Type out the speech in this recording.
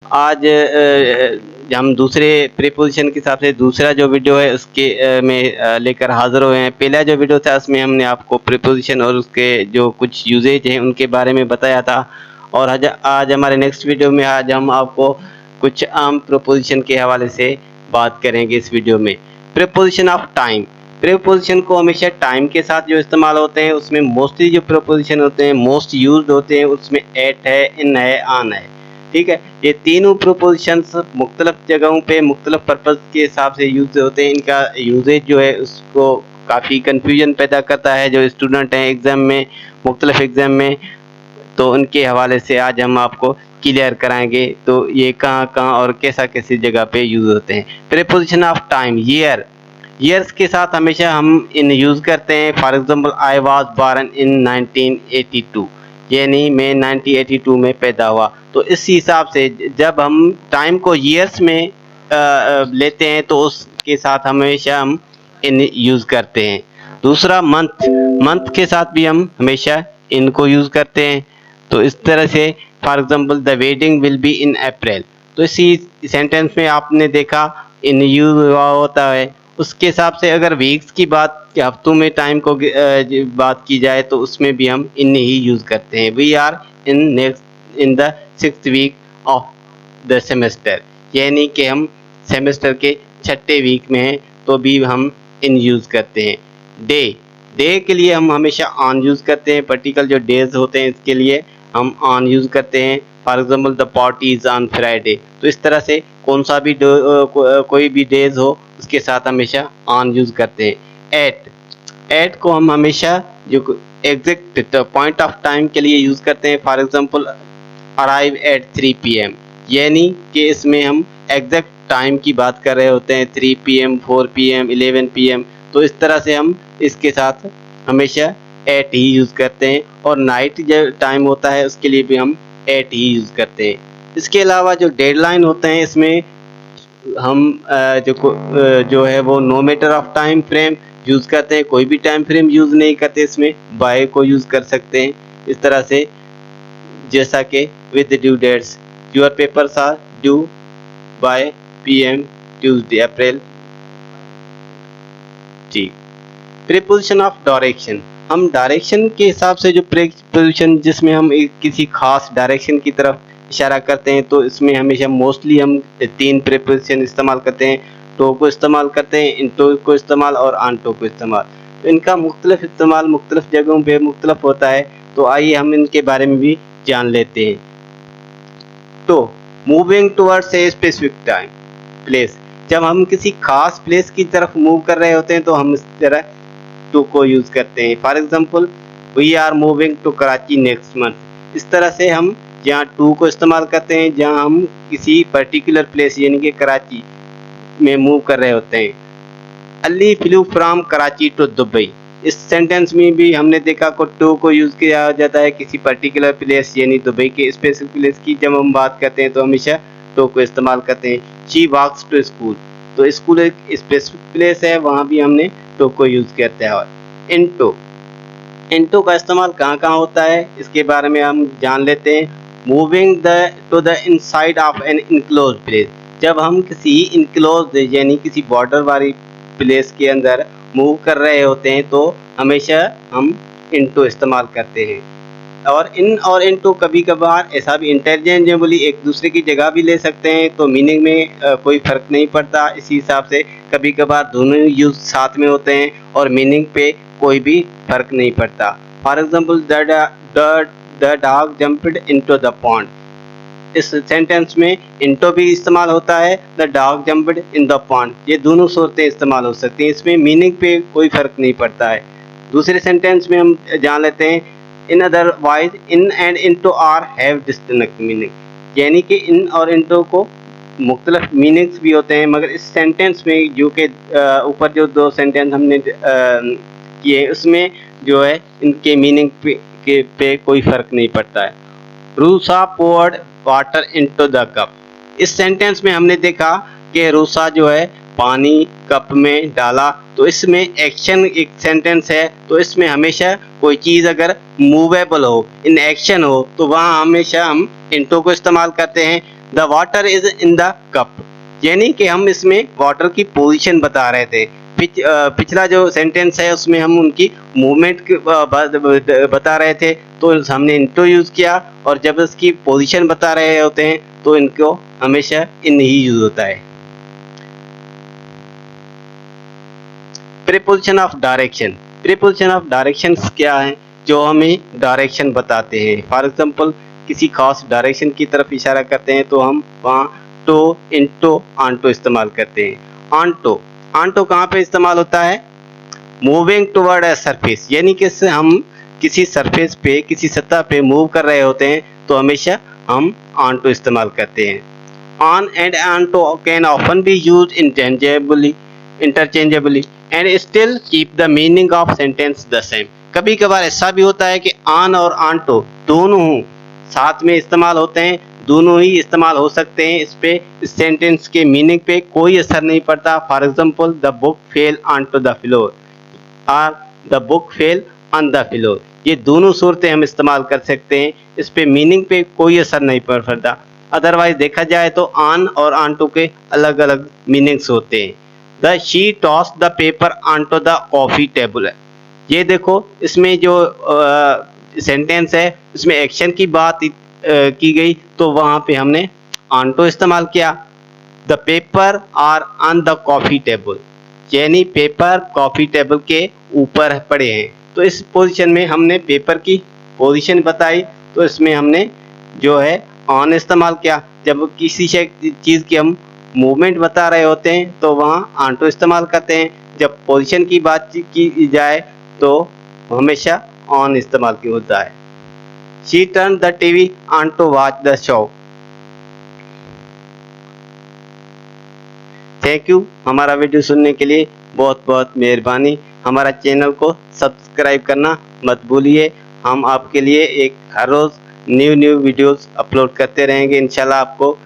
आज हम दूसरे प्रीपोज़िशन के हिसाब से दूसरा जो वीडियो है उसके लेकर हाज़िर हुए हैं। पहला जो वीडियो था उसमें हमने आपको प्रीपोज़िशन और उसके जो कुछ यूसेज हैं उनके बारे में बताया था और आज हमारे नेक्स्ट वीडियो में आज हम आपको कुछ आम प्रीपोज़िशन के हवाले से बात करेंगे इस वीडियो में। प्रीपोज़िशन ऑफ टाइम, प्रीपोज़िशन को हमेशा टाइम के साथ जो इस्तेमाल होते हैं उसमें मोस्टली जो प्रीपोज़िशन होते हैं मोस्ट यूज़्ड होते हैं उसमें एट है, इन है, ऑन है। ठीक है, ये तीनों प्रीपोज़िशंस मुख्तलिफ जगहों पे मुख्तलिफ पर्पज़ के हिसाब से यूज़ होते हैं। इनका यूसेज जो है उसको काफ़ी कन्फ्यूजन पैदा करता है जो स्टूडेंट हैं एग्ज़ाम में, मुख्तलिफ एग्ज़ाम में, तो उनके हवाले से आज हम आपको क्लियर कराएंगे। तो ये कहाँ-कहाँ और कैसी जगह पे यूज़ होते हैं। Preposition of time, year, years के साथ हमेशा हम इन यूज़ करते हैं। For example I was born in 1982, यानी मैं 1982 में पैदा हुआ। तो इस हिसाब से जब हम टाइम को ईयर्स में लेते हैं तो उसके साथ हमेशा हम इन यूज़ करते हैं। दूसरा मंथ, मंथ के साथ भी हम हमेशा इनको यूज़ करते हैं। तो इस तरह से for example the wedding will be in April, तो इसी सेंटेंस में आपने देखा इन यूज़ हुआ होता है। उसके हिसाब से अगर वीक्स की बात हफ्तों में टाइम को बात की जाए तो उसमें भी हम इन ही यूज़ करते हैं। We are in the 6th week of the semester, यानी कि हम सेमेस्टर के 6ठे वीक में हैं तो भी हम इन यूज़ करते हैं। डे, डे के लिए हम हमेशा ऑन यूज़ करते हैं। पर्टिकुलर जो डेज होते हैं इसके लिए हम ऑन यूज़ करते हैं। For example the party is on Friday, तो इस तरह से कौन सा भी कोई भी डेज हो उसके साथ हमेशा ऑन यूज़ करते हैं। एट को हम हमेशा जो एग्जैक्ट पॉइंट ऑफ टाइम के लिए यूज़ करते हैं। For example arrive at 3 PM, यानी कि इसमें हम एग्जैक्ट टाइम की बात कर रहे होते हैं, 3 PM, 4 PM, 11 PM, तो इस तरह से हम इसके साथ हमेशा एट ही यूज़ करते हैं। और नाइट जो टाइम होता है उसके लिए भी हम एट ही यूज़ करते हैं। इसके अलावा जो डेडलाइन होते हैं इसमें हम जो है वो no matter of time frame use करते हैं। कोई भी टाइम फ्रेम यूज़ नहीं करते, इसमें बाय को यूज़ कर सकते हैं। इस तरह से जैसा कि with due dates, your papers are due by PM Tuesday April. ठीक, प्रीपोजिशन ऑफ डायरेक्शन, हम डायरेक्शन के हिसाब से जो प्रीपोजिशन जिसमें हम किसी खास डायरेक्शन की तरफ इशारा करते हैं तो इसमें हमेशा मोस्टली हम 3 प्रीपोजिशन इस्तेमाल करते हैं। टू को इस्तेमाल करते हैं, इनटू को इस्तेमाल और ऑनटू को इस्तेमाल। तो इनका मुख्तलिफ इस्तेमाल मुख्तलिफ जगहों पे मुख्तलिफ होता है। तो आइए हम इनके बारे में भी जान लेते हैं। तो moving towards a specific time place, जब हम किसी खास प्लेस की तरफ मूव कर रहे होते हैं तो हम इस तरह टू को यूज़ करते हैं। For example we are moving to Karachi next month, इस तरह से हम जहाँ टू को इस्तेमाल करते हैं जहाँ हम किसी पर्टिकुलर प्लेस यानी कि कराची में मूव कर रहे होते हैं। Ali flew from Karachi to Dubai, इस सेंटेंस में भी हमने देखा को टू को यूज़ किया जाता है किसी पर्टिकुलर प्लेस यानी दुबई के स्पेसिफिक प्लेस की जब हम बात करते हैं तो हमेशा टू को इस्तेमाल करते हैं। शी वॉक्स टू स्कूल, तो स्कूल एक स्पेसिफिक प्लेस है, वहाँ भी हमने टू को यूज़ करते हैं। और इनटू, इनटू का इस्तेमाल कहाँ होता है इसके बारे में हम जान लेते हैं। Moving to the inside of an enclose place, जब हम किसी इनक्लोज यानी किसी बॉर्डर वाली प्लेस के अंदर मूव कर रहे होते हैं तो हमेशा हम इनटू इस्तेमाल करते हैं। और इनटू कभी कभार ऐसा भी इंटरचेंजेबली एक दूसरे की जगह भी ले सकते हैं, तो मीनिंग में कोई फ़र्क नहीं पड़ता। इसी हिसाब से कभी कभार दोनों यूज़ साथ में होते हैं और मीनिंग पे कोई भी फ़र्क नहीं पड़ता। For example the dog jumped into the pond, इस सेंटेंस में इनटू भी इस्तेमाल होता है, the dog jumped in the pond, ये दोनों सूरतें इस्तेमाल हो सकती हैं। इसमें मीनिंग पे कोई फ़र्क नहीं पड़ता है। दूसरे सेंटेंस में हम जान लेते हैं in otherwise in and into are have distinct meaning, यानी कि इन और इनटू को मुख्तलिफ मीनिंग्स भी होते हैं, मगर इस सेंटेंस में जो कि ऊपर जो 2 सेंटेंस हमने किए उसमें जो है इनके मीनिंग पे कोई फ़र्क नहीं पड़ता है। Rosa poured water into the cup, इस सेंटेंस में हमने देखा कि रूसा जो है पानी कप में डाला, तो इसमें एक्शन एक सेंटेंस है, तो इसमें हमेशा कोई चीज़ अगर मूवेबल हो इन एक्शन हो तो वहाँ हमेशा हम इनटू को इस्तेमाल करते हैं। The water is in the cup, यानी कि हम इसमें वाटर की पोजीशन बता रहे थे। पिछला जो सेंटेंस है उसमें हम उनकी मूवमेंट बता रहे थे, तो हमने इनटू यूज किया, और जब इसकी पोजीशन बता रहे होते हैं तो इनको हमेशा इन ही यूज होता है। Preposition of direction, preposition of direction क्या है? जो हमें डायरेक्शन बताते हैं। फॉर एग्जांपल किसी खास डायरेक्शन की तरफ इशारा करते हैं तो हम वहाँ टू, इनटू, ऑनटू इस्तेमाल करते हैं। ऑनटू, ऑनटू कहाँ पे इस्तेमाल होता है? मूविंग टुवर्ड अ सरफेस, यानी कि हम किसी सरफेस पे, किसी सतह पे मूव कर रहे होते हैं तो हमेशा हम ऑनटू इस्तेमाल करते हैं। On and onto can often be used interchangeably and still keep the meaning of sentence the same. कभी कभार ऐसा भी होता है कि ऑन और ऑनटू दोनों साथ में इस्तेमाल होते हैं, दोनों ही इस्तेमाल हो सकते हैं। इस सेंटेंस के मीनिंग पे कोई असर नहीं पड़ता। For example the book fell onto the floor और the book fell on the floor, ये दोनों सूरतें हम इस्तेमाल कर सकते हैं। इस पे मीनिंग पे कोई असर नहीं पड़ता। अदरवाइज देखा जाए तो ऑन और ऑनटू के अलग अलग मीनिंग्स होते हैं। The she toss the paper onto the coffee table, ये देखो इसमें जो सेंटेंस है इसमें एक्शन की बात की गई, तो वहाँ पे हमने ऑनटू इस्तेमाल किया। The paper are on the coffee table, यानी पेपर कॉफी टेबल के ऊपर पड़े हैं। तो इस पोजीशन में हमने पेपर की पोजीशन बताई, तो इसमें हमने जो है ऑन इस्तेमाल किया। जब किसी चीज़ की हम मूवमेंट बता रहे होते हैं तो वहाँ ऑनटू इस्तेमाल करते हैं। जब पोजीशन की बात की जाए तो हमेशा ऑन इस्तेमाल की होता है। She turn the TV on to watch the show. Thank you हमारा वीडियो सुनने के लिए, बहुत बहुत मेहरबानी। हमारा चैनल को सब्सक्राइब करना मत भूलिए। हम आपके लिए हर रोज़ न्यू वीडियोस अपलोड करते रहेंगे। इंशाल्लाह आपको